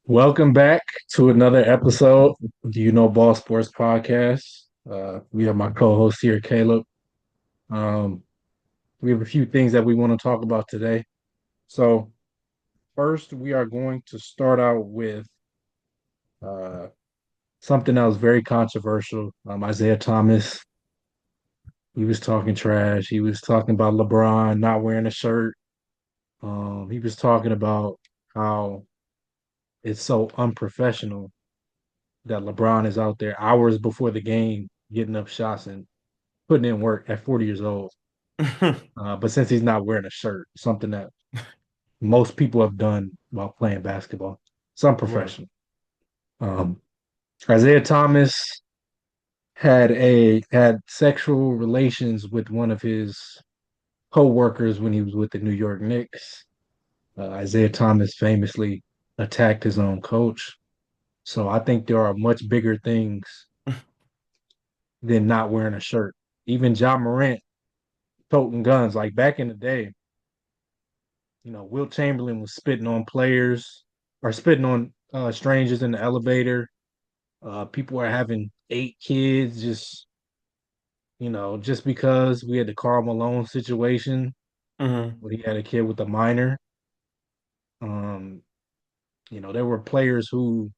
Welcome back to another episode of the You Know Ball Sports Podcast. We have my co-host here, Caleb. Um, we have a few things that we want to talk about today. So first, we are going to start out with uh, something that was very controversial. Isaiah Thomas, he was talking trash. He was talking about LeBron not wearing a shirt. He was talking about how it's so unprofessional that LeBron is out there hours before the game getting up shots and putting in work at 40 years old. But since he's not wearing a shirt, something that most people have done while playing basketball, some Right. professional. Um, Isaiah Thomas had sexual relations with one of his co-workers when he was with the New York Knicks. Isaiah Thomas famously attacked his own coach. So I think there are much bigger things than not wearing a shirt. Even John Morant toting guns. Like back in the day, Wilt Chamberlain was spitting on players or spitting on strangers in the elevator. People are having 8 kids just because we had the Karl Malone situation hmm where he had a kid with a minor. Um, there were players who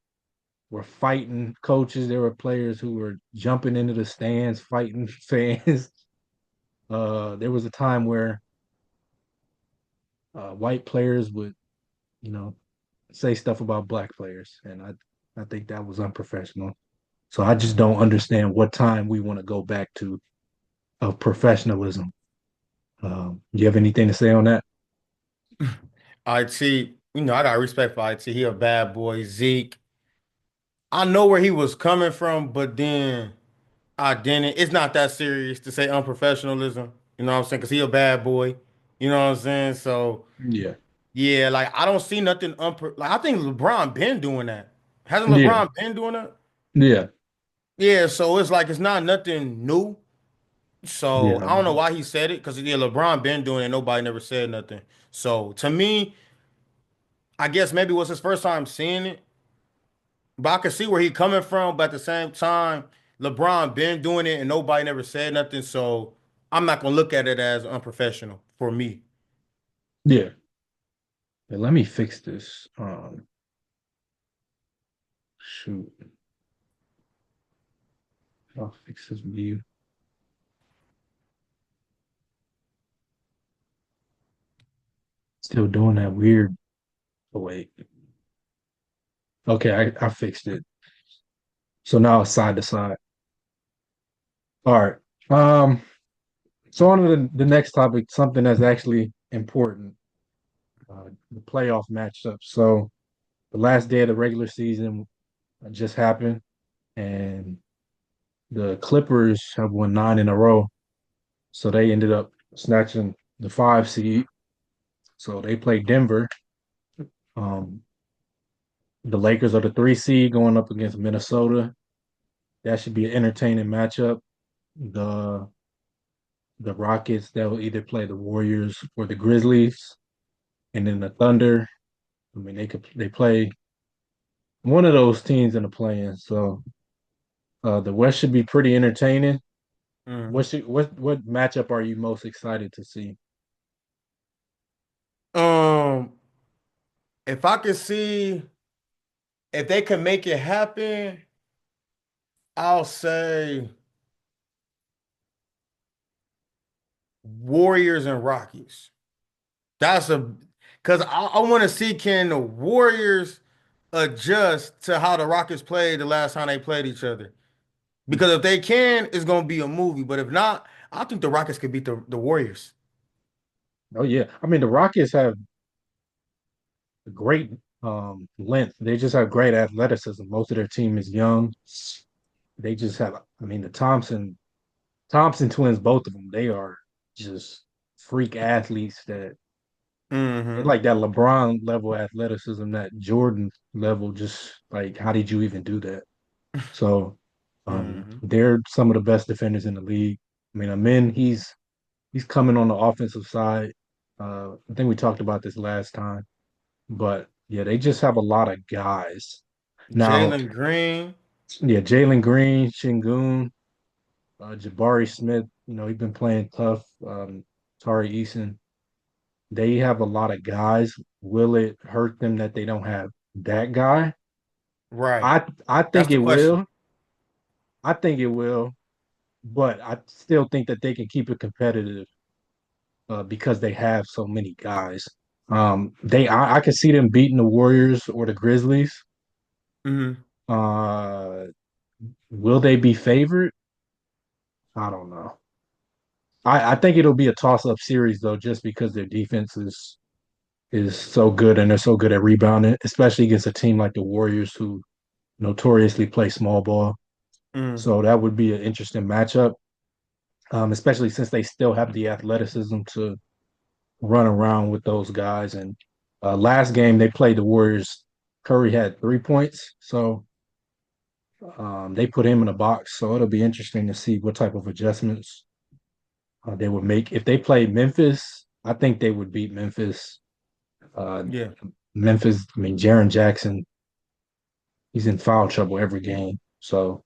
were fighting coaches. There were players who were jumping into the stands, fighting fans. There was a time where white players would, you know, say stuff about black players, and I think that was unprofessional. So I just don't understand what time we want to go back to of professionalism. Do you have anything to say on that? IT, I got respect for IT. He a bad boy. Zeke. I know where he was coming from, but then I didn't. It's not that serious to say unprofessionalism. You know what I'm saying? Because he a bad boy. You know what I'm saying? So Yeah, yeah, like I don't see nothing like I think LeBron been doing that. Hasn't yeah, LeBron been doing that? yeah, Yeah, so it's like it's not nothing new. So yeah. I don't know why he said it because yeah, LeBron been doing it. Nobody never said nothing. So to me, I guess maybe it was his first time seeing it. But I can see where he coming from, but at the same time, LeBron been doing it and nobody never said nothing. So I'm not gonna look at it as unprofessional for me. Yeah. Yeah, let me fix this. Shoot, I'll fix this view. Still doing that weird. Oh wait. Okay, I fixed it. So now it's side to side. All right. Um. So on to the next topic, something that's actually important. The playoff matchup. So the last day of the regular season just happened, and the Clippers have won 9 in a row. So they ended up snatching the 5 seed. So they play Denver. Um, the Lakers are the 3 seed going up against Minnesota. That should be an entertaining matchup. The the Rockets, they'll either play the Warriors or the Grizzlies, and then the Thunder. I mean, they play one of those teams in the play-in. So the West should be pretty entertaining. Mm. What matchup are you most excited to see? Um, if I could see if they can make it happen, I'll say Warriors and Rockies. That's a because I want to see can the Warriors adjust to how the Rockets played the last time they played each other. Because if they can, it's gonna be a movie. But if not, I think the Rockets could beat the Warriors. Oh yeah, I mean the Rockets have great length. They just have great athleticism. Most of their team is young. They just have. I mean the Thompson twins, both of them. They are just freak athletes that they hmm like that LeBron level athleticism, that Jordan level. Just like how did you even do that? So hmm they're some of the best defenders in the league. I mean, Amin, he's coming on the offensive side. I think we talked about this last time, but yeah, they just have a lot of guys. Now, Jalen Green. yeah, Jalen Green, Shingun, Jabari Smith, he's been playing tough. Tari Eason, they have a lot of guys. Will it hurt them that they don't have that guy? Right. I That's think the it question. will. I think it will, but I still think that they can keep it competitive because they have so many guys. I can see them beating the Warriors or the Grizzlies. Hmm. Uh, will they be favored? I don't know. I think it'll be a toss-up series though, just because their defense is so good and they're so good at rebounding, especially against a team like the Warriors who notoriously play small ball. Mm. So that would be an interesting matchup, especially since they still have the athleticism to run around with those guys. And last game they played the Warriors, Curry had 3 points, so they put him in a box. So it'll be interesting to see what type of adjustments they would make. If they played Memphis, I think they would beat Memphis. Uh, Yeah. Memphis, I mean, Jaren Jackson, he's in foul trouble every game. So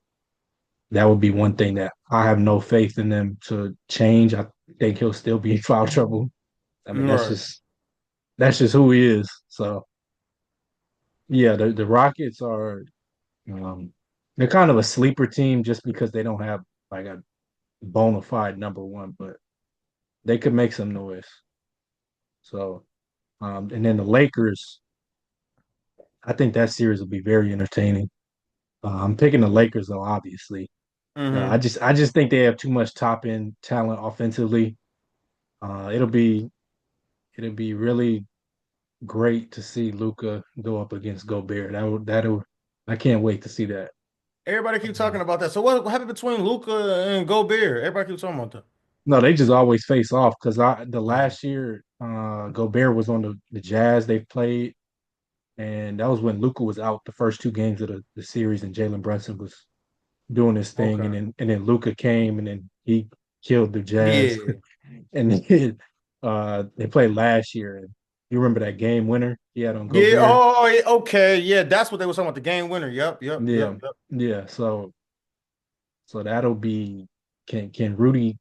that would be one thing that I have no faith in them to change. I think he'll still be in foul trouble. I mean, Right. that's just who he is. So yeah, the Rockets are um, they're kind of a sleeper team just because they don't have like a bona fide number one, but they could make some noise. So and then the Lakers, I think that series will be very entertaining. I'm picking the Lakers though, obviously. Hmm. I just think they have too much top end talent offensively. Uh, it'll be it'll be really great to see Luca go up against Gobert. That'll I can't wait to see that. Everybody keep talking about that. So what happened between Luca and Gobert? Everybody keep talking about that. No, they just always face off because I the Oh, last year Gobert was on the Jazz they played, and that was when Luca was out the first two games of the series, and Jalen Brunson was doing his thing, okay. and then Luca came and then he killed the Jazz, Yeah. and then they played last year, and you remember that game winner he had on Yeah. Gobert? Oh, yeah, okay. Yeah, that's what they were talking about. The game winner. Yep. Yep. Yeah, Yep. Yep. yeah. So that'll be can Rudy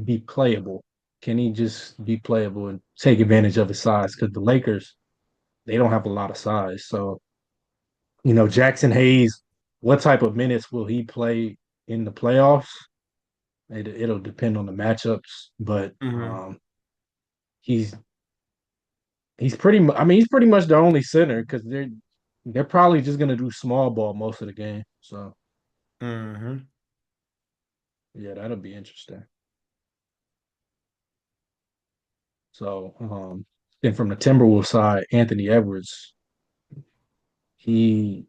be playable? Can he just be playable and take advantage of his size? Because the Lakers, they don't have a lot of size. So, Jackson Hayes, what type of minutes will he play in the playoffs? It'll depend on the matchups, but Hmm. he's I mean, he's pretty much the only center because they're probably just gonna do small ball most of the game. So Hmm. yeah, that'll be interesting. So then from the Timberwolves side, Anthony Edwards, he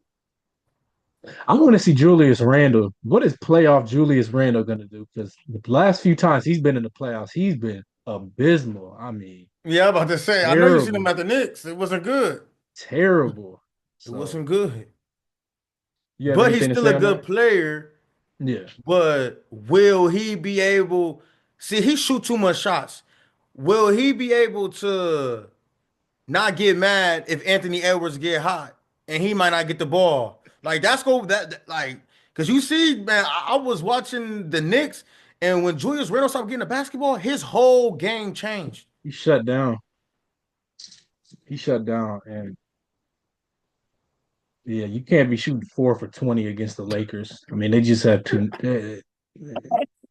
I want to see Julius Randle. What is playoff Julius Randle going to do? Because the last few times he's been in the playoffs, he's been abysmal. I mean, Yeah, I'm about to say. I know you seen him terrible, at the Knicks. It wasn't good. terrible. It So, wasn't good. you have But he's anything to still say a on that? good player. Yeah, But will he be able? See, he shoot too much shots. Will he be able to not get mad if Anthony Edwards get hot and he might not get the ball? Like that's go like because you see, man, I was watching the Knicks and when Julius Randle stopped getting the basketball, his whole game changed. he shut down. He shut down, and yeah, you can't be shooting 4 for 20 against the Lakers. I mean, they just have to.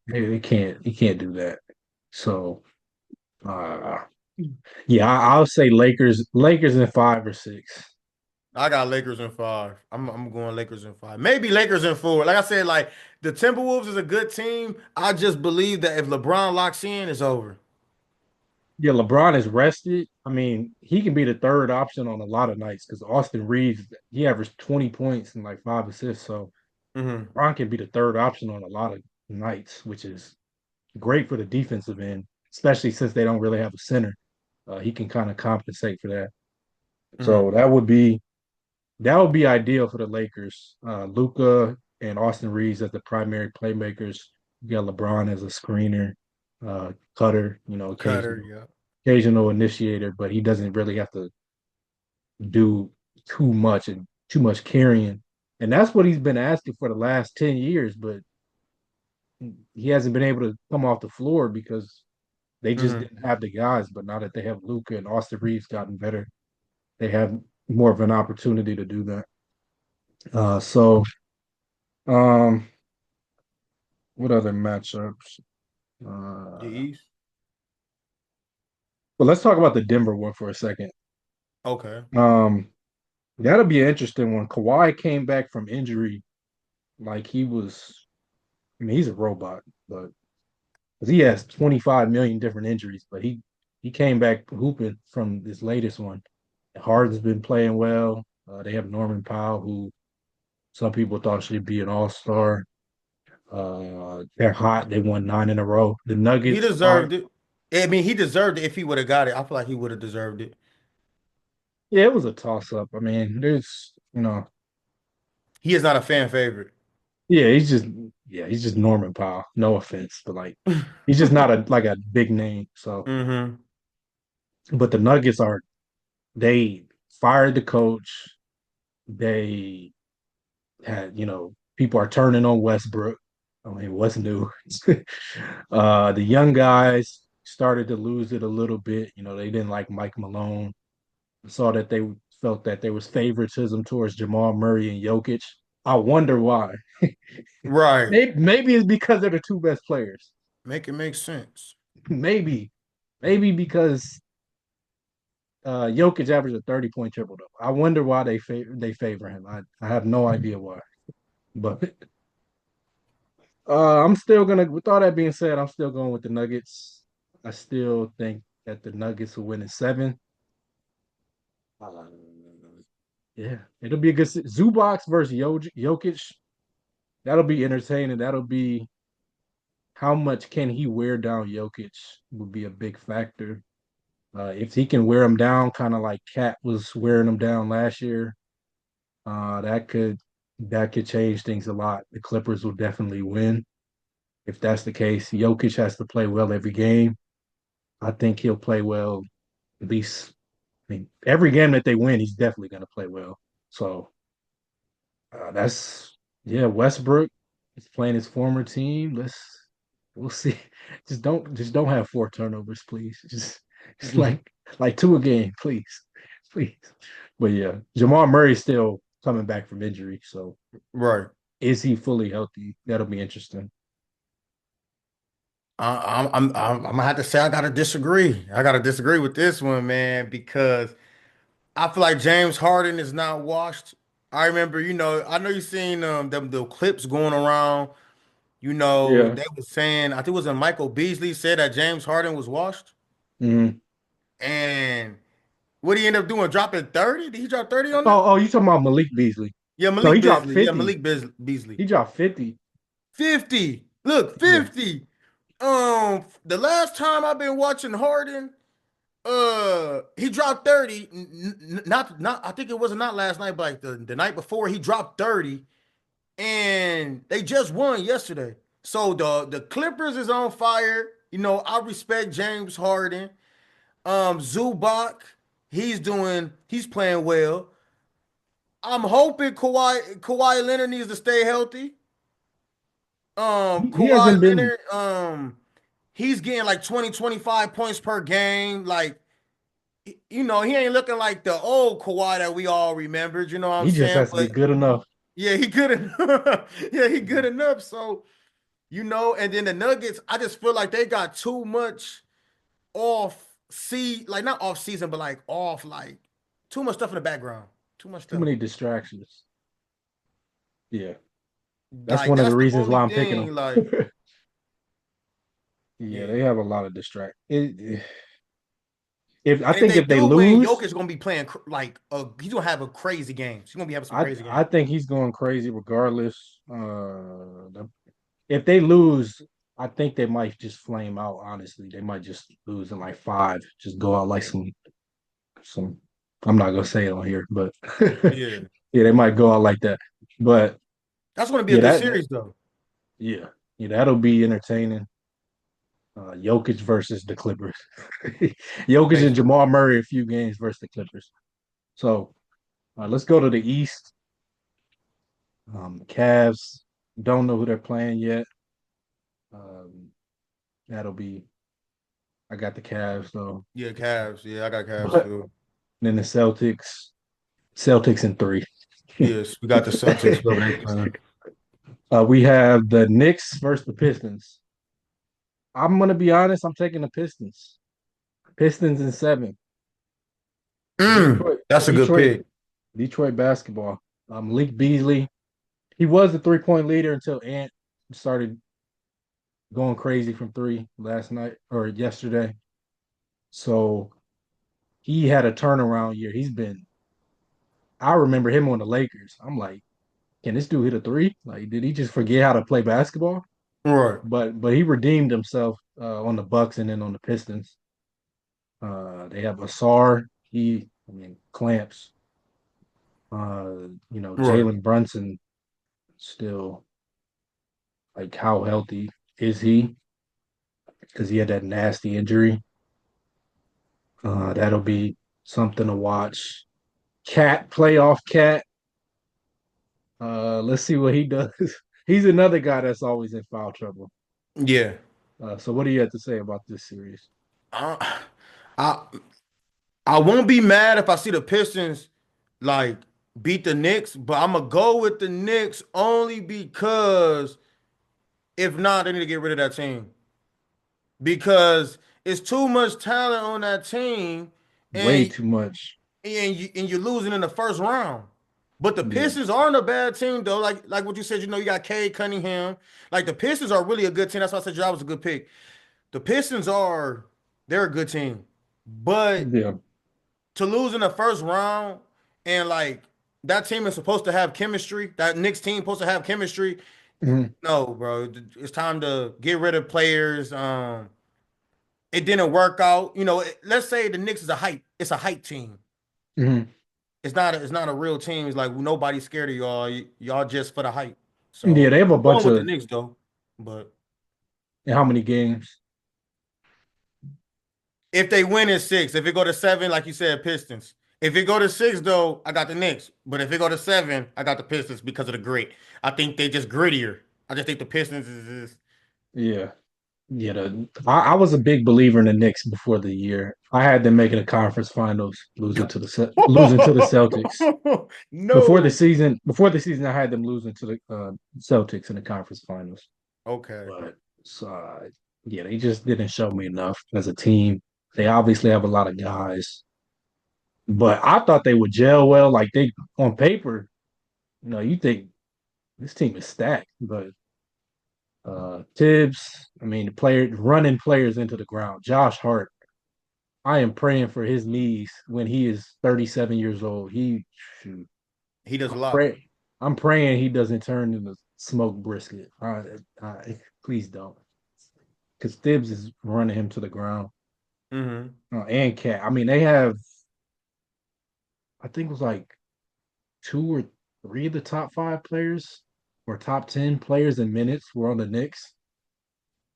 They can't. You can't do that. So, uh, yeah, I'll say Lakers. Lakers in 5 or 6. I got Lakers in five. I'm going Lakers in five. Maybe Lakers in four. Like I said, like the Timberwolves is a good team. I just believe that if LeBron locks in, it's over. Yeah, LeBron is rested. I mean, he can be the third option on a lot of nights because Austin Reeves, he averaged 20 points and like 5 assists. So Hmm. LeBron can be the third option on a lot of nights, which is great for the defensive end, especially since they don't really have a center. He can kind of compensate for that. So Hmm. that would be ideal for the Lakers. Luca and Austin Reeves as the primary playmakers. You got LeBron as a screener, cutter, Cutter, yeah. occasional initiator, but he doesn't really have to do too much and too much carrying. And that's what he's been asking for the last 10 years, but he hasn't been able to come off the floor because they just Hmm. didn't have the guys. But now that they have Luka and Austin Reeves gotten better, they have more of an opportunity to do that. So um what other matchups? The Uh East. but let's talk about the Denver one for a second. Okay. Um that'll be an interesting one. Kawhi came back from injury like he was, I mean, he's a robot, but because he has 25 million different injuries, but he came back hooping from this latest one. Harden's been playing well. They have Norman Powell, who some people thought should be an all-star. They're hot. They won 9 in a row. The He Nuggets aren't. deserved it. I mean, he deserved it if he would have got it. I feel like he would have deserved it. Yeah, it was a toss-up. I mean, He is not a fan favorite. yeah, he's just Norman Powell. No offense, but like, he's just not a like a big name. So, Hmm. but the Nuggets are. They fired the coach. They had, people are turning on Westbrook. I mean, what's new? The young guys started to lose it a little bit. They didn't like Mike Malone. Saw that they felt that there was favoritism towards Jamal Murray and Jokic. I wonder why. Right. Maybe it's because they're the two best players. Make it make sense. Maybe, maybe because Jokic averaged a 30-point triple double. I wonder why they favor him. I have no idea why. But I'm still gonna. With all that being said, I'm still going with the Nuggets. I still think that the Nuggets will win in seven. Uh, yeah, it'll be a good Zubac versus Jokic. That'll be entertaining. That'll be how much can he wear down Jokic would be a big factor. If he can wear him down, kind of like Cat was wearing him down last year, uh, that could that could change things a lot. The Clippers will definitely win. If that's the case, Jokic has to play well every game. I think he'll play well at least. I mean, every game that they win, he's definitely going to play well. So that's yeah. Westbrook is playing his former team. We'll see. Just don't have 4 turnovers, please. Just like two a game, please, please. But yeah, Jamal Murray's still coming back from injury. So Right. is he fully healthy? That'll be interesting. I'm gonna have to say I gotta disagree. I gotta disagree with this one, man, because I feel like James Harden is not washed. I remember, I know you seen the clips going around. Yeah. They was saying I think it was Michael Beasley said that James Harden was washed, Mhm. and what did he end up doing? Dropping 30? Did he drop 30 on them? Oh, you talking about Malik Beasley? Yeah, No, he Malik dropped Beasley. Yeah, 50. Beasley. He dropped 50. 50. Look, Yeah. 50. The last time I've been watching Harden, he dropped 30. Not I think it was not last night, but like the night before, he dropped 30, and they just won yesterday. So the Clippers is on fire. I respect James Harden. Zubac, he's playing well. I'm hoping Kawhi Leonard needs to stay healthy. He Kawhi hasn't been, Leonard, he's getting like 20, 25 points per game. Like, he ain't looking like the old Kawhi that we all remembered, you know what I'm he just saying? has to be But good enough. yeah, he good enough. Yeah, he good enough. So, and then the Nuggets, I just feel like they got too much off like not off season, but like off like too much stuff in the background. Too much Too stuff. many distractions. Yeah. That's Like one of the that's the reasons only why I'm picking thing. Like, them. Yeah, yeah. they have a lot of distract. If I And if think they if they do win, lose, Jokic's gonna be playing he's gonna have a crazy game. He's gonna be having some I crazy I games. think he's going crazy regardless. If they lose, I think they might just flame out. Honestly, they might just lose in like five. Just go out like some. I'm not gonna say it on here, but Yeah, yeah, they might go out like that. But that's gonna be a yeah, good that series though. yeah, yeah, that'll be entertaining. Jokic versus the Clippers. Jokic and Makes Jamal Murray a few games versus the Clippers. So let's go to the East. Cavs don't know who they're playing yet. Um, that'll be. I got the Cavs though, yeah, Cavs. Yeah, I got Cavs but too. then the Celtics. Celtics in three. Yes, we got the Celtics whoever they playing. We have the Knicks versus the Pistons. I'm gonna be honest. I'm taking the Pistons. Pistons in seven. Detroit. That's a good Detroit. pick. Detroit basketball. Malik Beasley. He was the 3-point leader until Ant started going crazy from three last night or yesterday. So he had a turnaround year. He's been. I remember him on the Lakers. I'm like, can this dude hit a three? Like, did he just forget how to play basketball? Right. But he redeemed himself on the Bucks and then on the Pistons. They have Asar. I mean, clamps. Right. Jalen Brunson still like how healthy is he? Because he had that nasty injury. That'll be something to watch. Cat playoff cat. Let's see what he does. He's another guy that's always in foul trouble. Yeah. So what do you have to say about this series? Uh, I I won't be mad if I see the Pistons like beat the Knicks, but I'm gonna go with the Knicks only because if not, they need to get rid of that team because it's too much talent on that team, Way and too much. you're losing in the first round. But the Yeah. Pistons aren't a bad team though. Like what you said, you got Cade Cunningham. Like the Pistons are really a good team. That's why I said Job was a good pick. The Pistons are they're a good team, but Yeah. to lose in the first round and like that team is supposed to have chemistry. That Knicks team supposed to have chemistry. Mhm. No, bro, it's time to get rid of players. It didn't work out. Let's say the Knicks is a hype. It's a hype team. Mhm. It's not a real team. It's like nobody's scared of y'all. Y'all just for the hype. Yeah, So they have a I'm going bunch with the of Knicks though. But how many games? if they win in six, if it go to seven, like you said, Pistons. If it go to six, though, I got the Knicks. But if it go to seven, I got the Pistons because of the grit. I think they just grittier. I just think the Pistons is Yeah. Yeah, I was a big believer in the Knicks before the year. I had them making the conference finals, losing to the Celtics. no. Before the season, I had them losing to the Celtics in the conference finals. Okay. But so, yeah, they just didn't show me enough as a team. They obviously have a lot of guys, but I thought they would gel well. Like they on paper, you think this team is stacked, but Tibbs, I mean, the player running players into the ground. Josh Hart, I am praying for his knees when he is 37 years old. Shoot, He does I'm a lot. praying. I'm praying he doesn't turn into smoke brisket. Please don't, because Tibbs is running him to the ground. Hmm. And Cat. I mean, they have. I think it was like two or three of the top five players or top 10 players in minutes were on the Knicks.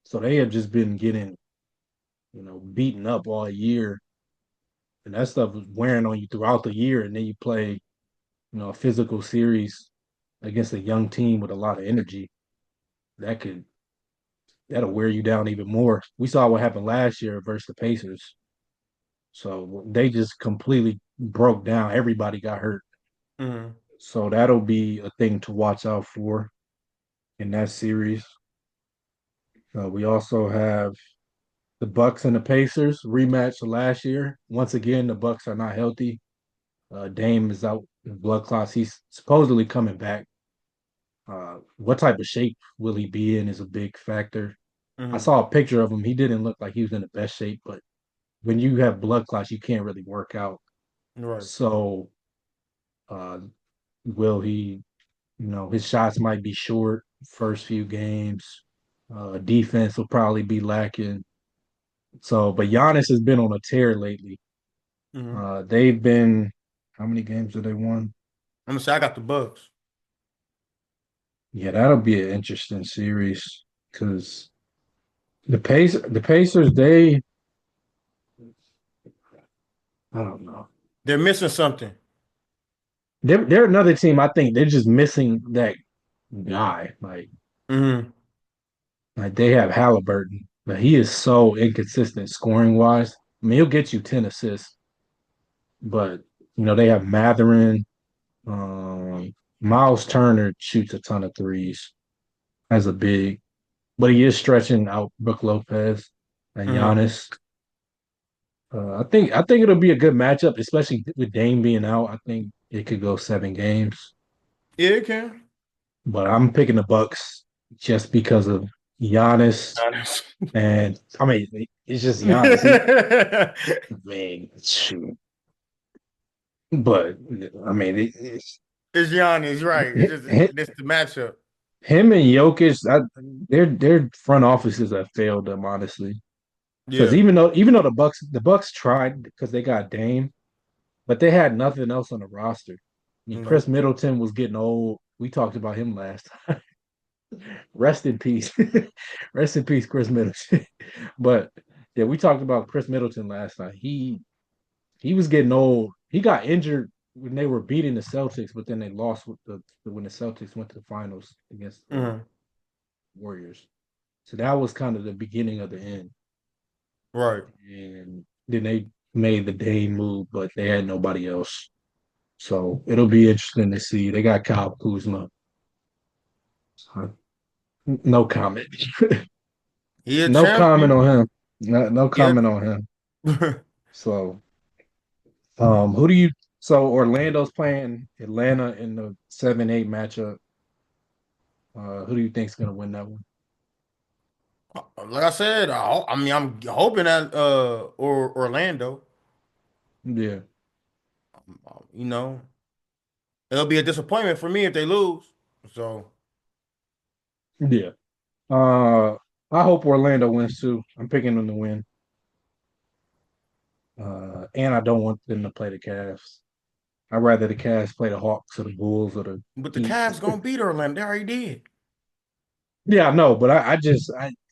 So they have just been getting, beaten up all year. And that stuff was wearing on you throughout the year. And then you play, a physical series against a young team with a lot of energy. That could that'll wear you down even more. We saw what happened last year versus the Pacers. So they just completely broke down. Everybody got hurt. Hmm. So that'll be a thing to watch out for in that series. We also have the Bucks and the Pacers rematch of last year. Once again, the Bucks are not healthy. Dame is out in blood clots. He's supposedly coming back. What type of shape will he be in is a big factor. I Hmm. saw a picture of him. He didn't look like he was in the best shape, but when you have blood clots, you can't really work out. Right. So, uh, will he? His shots might be short first few games. Defense will probably be lacking. So, but Giannis has been on a tear lately. Hmm. They've been how many games have they won? I'm gonna say I got the Bucks. Yeah, that'll be an interesting series because The Pacers, I don't know. They're missing something. They're another team. I think they're just missing that guy. Hmm. Like they have Halliburton, but he is so inconsistent scoring wise. I mean, he'll get you 10 assists, but they have Matherin. Miles Turner shoots a ton of threes as a big, but he is stretching out Brook Lopez and Hmm. Giannis. I think it'll be a good matchup, especially with Dame being out. I think it could go 7 games, Yeah, it can. but I'm picking the Bucks just because of Giannis, Honest. and I mean it's just Giannis. Man, shoot, but I mean It's Giannis, right? It's just him, this the matchup. him and Jokic, their front offices have failed them honestly. Because Yeah. even though the Bucks tried because they got Dame, but they had nothing else on the roster. I mean, Chris Nope. Middleton was getting old. We talked about him last time. Rest in peace. Rest in peace, Chris Middleton. But yeah, we talked about Chris Middleton last time. He was getting old. He got injured when they were beating the Celtics, but then they lost when the Celtics went to the finals against the Hmm. Warriors. So that was kind of the beginning of the end. Right. And then they made the Dame move, but they had nobody else. So it'll be interesting to see. They got Kyle Kuzma. No comment. He a No comment champion. on him. No Yep. comment on him. So who do you so Orlando's playing Atlanta in the 7-8 matchup. Who do you think's gonna win that one? Like I said, I mean, I'm hoping that or Orlando, Yeah. you know, it'll be a disappointment for me if they lose. So Yeah. Uh I hope Orlando wins too. I'm picking them to win. And I don't want them to play the Cavs. I'd rather the Cavs play the Hawks or the Bulls or the but the Heat. Cavs gonna beat Orlando. They already did. Yeah, no, but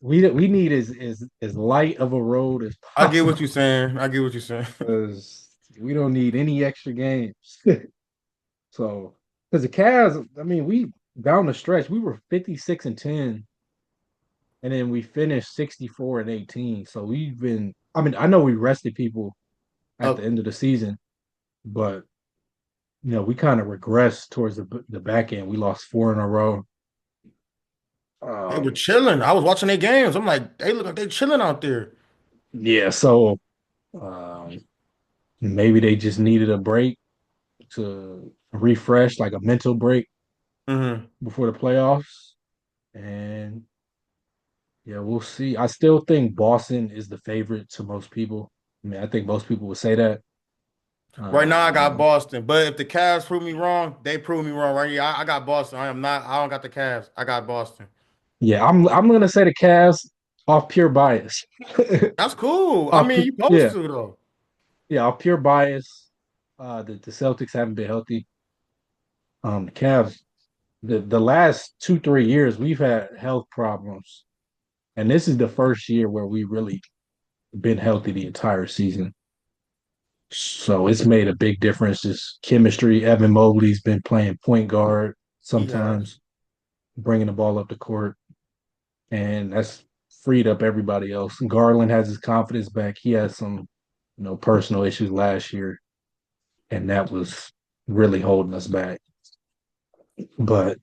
we need as light of a road as I get what possible you're saying. I get what you're saying. because we don't need any extra games. So, because the Cavs, I mean, we down the stretch, we were 56-10, and then we finished 64-18. So we've been, I mean, I know we rested people at Uh, the end of the season, but we kind of regressed towards the back end. We lost 4 in a row. they were Um, chilling. I was watching their games. I'm like, they look like they chilling out there. yeah, so um, maybe they just needed a break to refresh, like a mental break Hmm. before the playoffs. And yeah, we'll see. I still think Boston is the favorite to most people. I mean, I think most people would say that. Right now, I got Um, Boston. But if the Cavs prove me wrong, they prove me wrong. Right here, I got Boston. I am not. I don't got the Cavs. I got Boston. yeah, I'm gonna say the Cavs off pure bias. That's cool. I mean, you supposed Yeah, to though. yeah, off pure bias. The Celtics haven't been healthy. The Cavs, the last 2 3 years we've had health problems, and this is the first year where we really been healthy the entire season. So it's made a big difference. Just chemistry. Evan Mobley's been playing point guard He has. sometimes, bringing the ball up the court, and that's freed up everybody else. Garland has his confidence back. He had some, personal issues last year, and that was really holding us back. But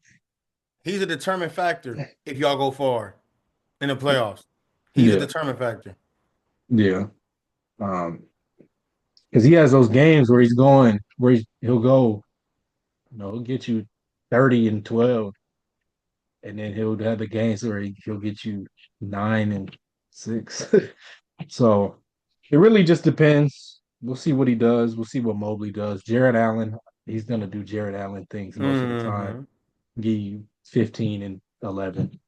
He's a determined factor if y'all go far in the playoffs. He's a yeah, determined factor. yeah, because he has those games where he'll go, he'll get you 30 and 12, and then he'll have the games where he'll get you 9 and 6. So it really just depends. We'll see what he does. We'll see what Mobley does. Jared Allen, he's gonna do Jared Allen things most of the time. Hmm. Give you 15 and 11.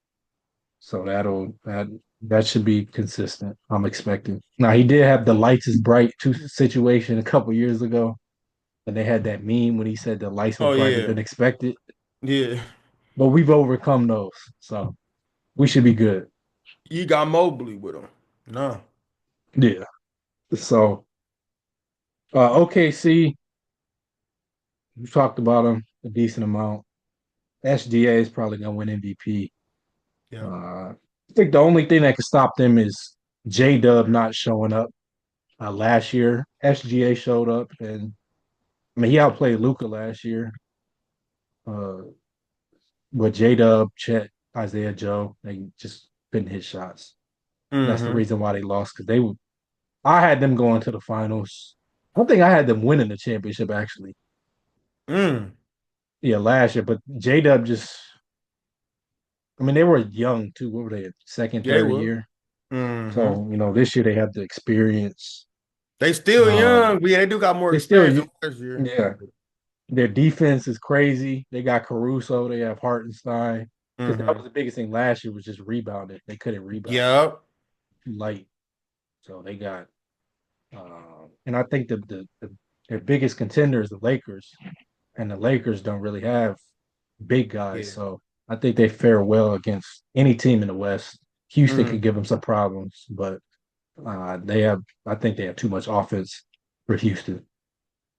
So that should be consistent. I'm expecting. Now he did have the lights is bright two situation a couple years ago, and they had that meme when he said the lights were Oh brighter yeah, than expected. yeah. But we've overcome those, so we should be good. You got Mobley with him. No. Yeah. So OKC, we talked about them a decent amount. SGA is probably gonna win MVP. Yeah. I think the only thing that could stop them is J Dub not showing up. Last year, SGA showed up, and I mean he outplayed Luca last year. Uh, with J Dub, Chet, Isaiah Joe, they just couldn't hit shots. That's the Mm-hmm. reason why they lost because they would. I had them going to the finals. I don't think I had them winning the championship actually. Mm. Yeah, last year, but J Dub just. I mean, they were young too. What were they? Second, Yeah, they third will. year. Mm-hmm. So this year they have the experience. They still Um, young, but yeah, they do got more they still, experience than last year. yeah. Their defense is crazy. They got Caruso. They have Hartenstein. Because that Mm-hmm. was the biggest thing last year was just rebounding. They couldn't rebound. Yep. Too light. So they got. And I think their biggest contender is the Lakers, and the Lakers don't really have big guys. Yeah. So I think they fare well against any team in the West. Houston Mm. could give them some problems, but they have. I think they have too much offense for Houston.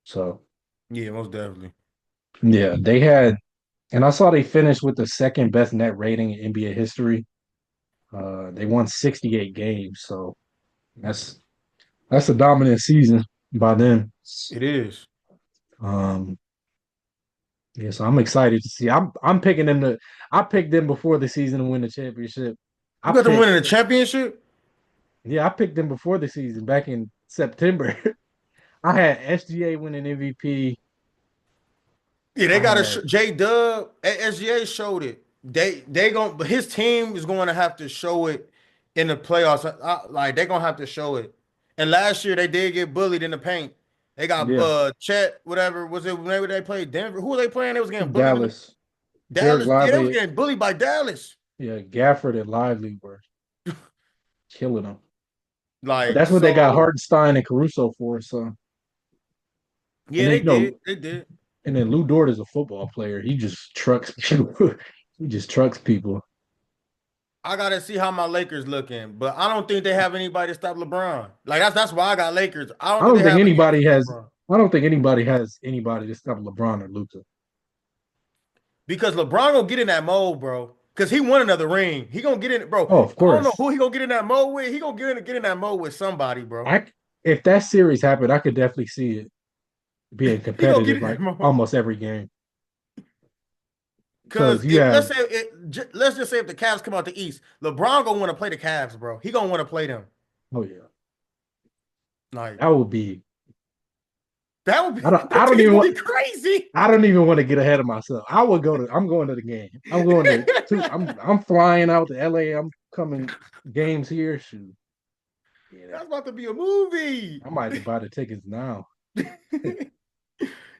So Yeah, most definitely. yeah, they had, and I saw they finished with the second best net rating in NBA history. They won 68 games, so that's that's a dominant season by them. It is. Um, yeah, so I'm excited to see. I'm picking them to. I picked them before the season to win the championship. I You got them picked winning the championship? yeah, I picked them before the season back in September. I had SGA winning MVP. Yeah, they I got to had J Dub, SGA showed it. They going but his team is going to have to show it in the playoffs. Like they're going to have to show it. And last year they did get bullied in the paint. They got yeah, Chet, whatever was it whenever they played Denver? Who were they playing? They was getting bullied in the Dallas, Derek Dallas. Yeah, they was Lively, getting bullied by Dallas. yeah, Gafford and Lively were killing them. But Like that's what they got so, Hartenstein and Caruso for. So, and yeah, then they did. They did. and then Lou Dort is a football player. He just trucks people. He just trucks people. I gotta see how my Lakers looking, but I don't think they have anybody to stop LeBron. Like that's why I got Lakers. I don't I think don't they think have anybody to anybody stop has. LeBron I don't think anybody has anybody to stop LeBron or Luca. because LeBron gonna get in that mode, bro. Because he won another ring. He gonna get in, bro. Oh, of I don't know course. who he gonna get in that mode with. He gonna get in that mode with somebody, bro. I if that series happened, I could definitely see it being He gonna get competitive in that like mode. almost every game. Because Because you if have, let's just say if the Cavs come out the East, LeBron gonna want to play the Cavs, bro. He gonna want to play them. oh yeah, Like that would be. that would be I that don't team even would want. be crazy. I don't even want to get ahead of myself. I would go to. I'm going to the game. I'm going to two. I'm flying out to LA. I'm coming games here. Shoot, yeah, That's about to be a movie. I might have to buy the tickets now.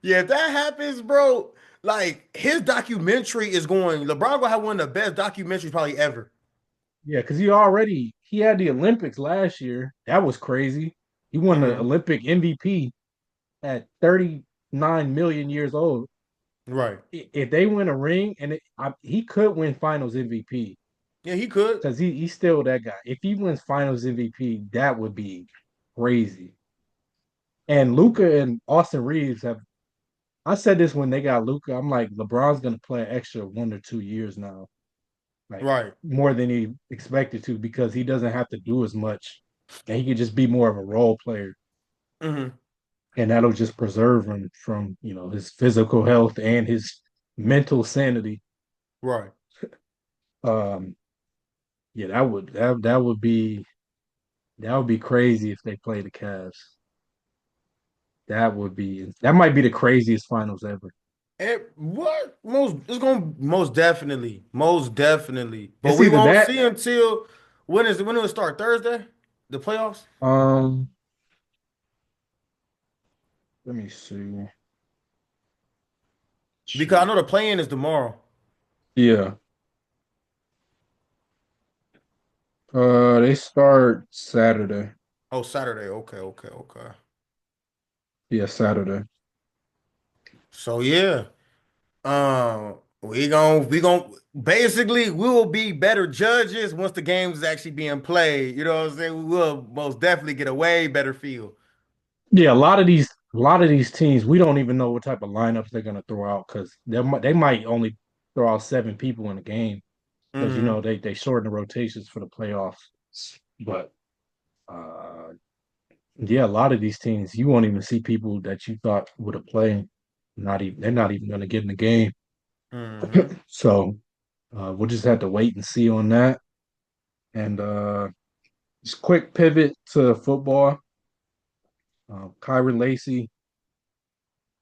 Yeah, if that happens, bro, like his documentary is going. LeBron gonna have one of the best documentaries probably ever. Yeah, because he had the Olympics last year. That was crazy. He won the Hmm. Olympic MVP at 39 million years old. Right. If they win a ring, and he could win Finals MVP Yeah, he could. because he's still that guy. If he wins Finals MVP, that would be crazy. And Luca and Austin Reeves have. I said this when they got Luca. I'm like, LeBron's gonna play an extra 1 or 2 years now, like Right. more than he expected to, because he doesn't have to do as much, and he could just be more of a role player, Hmm. and that'll just preserve him from his physical health and his mental sanity. Right. Um, yeah, that would be crazy if they play the Cavs. That might be the craziest finals ever. What most it's gonna most definitely, but It's we either won't that. see until when it will start Thursday, the playoffs. Um, let me see. Because I Shoot. know the play-in is tomorrow. Yeah. They start Saturday. Oh, Saturday. Okay, okay, okay. Yeah, Saturday. So yeah. Um, We gon' basically we will be better judges once the game is actually being played. You know what I'm saying? We will most definitely get a way better feel. Yeah, a lot of these teams, we don't even know what type of lineups they're gonna throw out because they might only throw out 7 people in a game because Hmm. they shorten the rotations for the playoffs. But uh yeah, a lot of these teams you won't even see people that you thought would have played. Not even they're not even gonna get in the game. Hmm. So we'll just have to wait and see on that. And just quick pivot to football. Kyrie Lacey,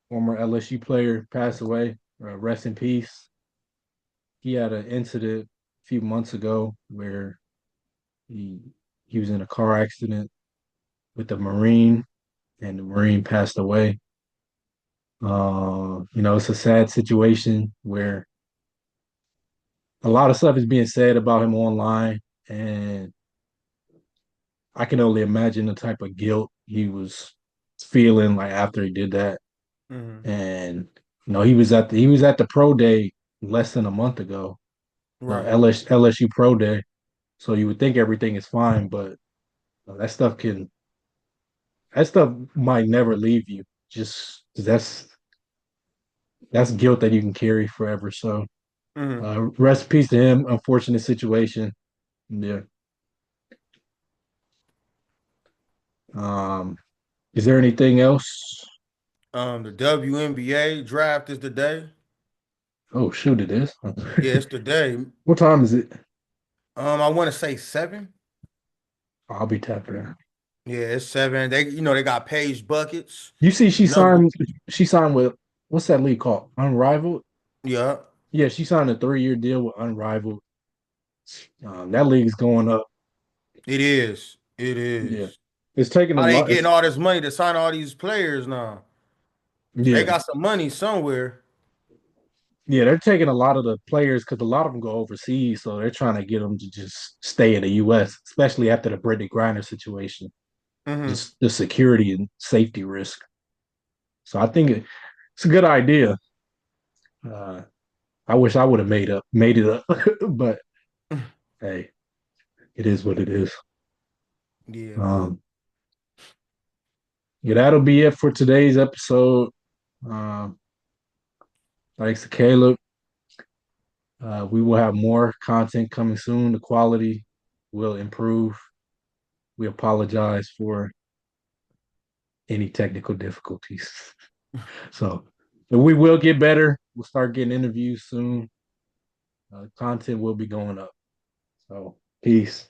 former LSU player, passed away. Rest in peace. He had an incident a few months ago where he he was in a car accident with a Marine, and the Marine passed away. It's a sad situation where a lot of stuff is being said about him online, and I can only imagine the type of guilt he was feeling like after he did that. Hmm. And he was at the pro day less than a month ago, Right. LSU pro day. So you would think everything is fine, but that stuff can that stuff might never leave you. Just that's guilt that you can carry forever. So Hmm. rest in peace to him. Unfortunate situation. Yeah. Um, is there anything else? The WNBA draft is the day. Oh shoot, it is. Yeah, it's the day. What time is it? I want to say 7. I'll be tapping in. Yeah, it's 7. They got Paige buckets. You see, she Number. signed. She signed with what's that league called? Unrivaled. Yeah, Yeah, she signed a 3-year deal with Unrivaled. That league's going up. it is. It Yeah, is. it's taking a How they lot. getting all this money to sign all these players now? So they Yeah, got some money somewhere. yeah, they're taking a lot of the players because a lot of them go overseas, so they're trying to get them to just stay in the U.S., especially after the Brittany Griner situation, Hmm. just the security and safety risk. So I think it's a good idea. Uh, I wish I would have made it up, but hey, it is what it is. Yeah, but Um, yeah, that'll be it for today's episode. Um, thanks to Caleb. We will have more content coming soon. The quality will improve. We apologize for any technical difficulties. So, but we will get better. We'll start getting interviews soon. Content will be going up. So, peace.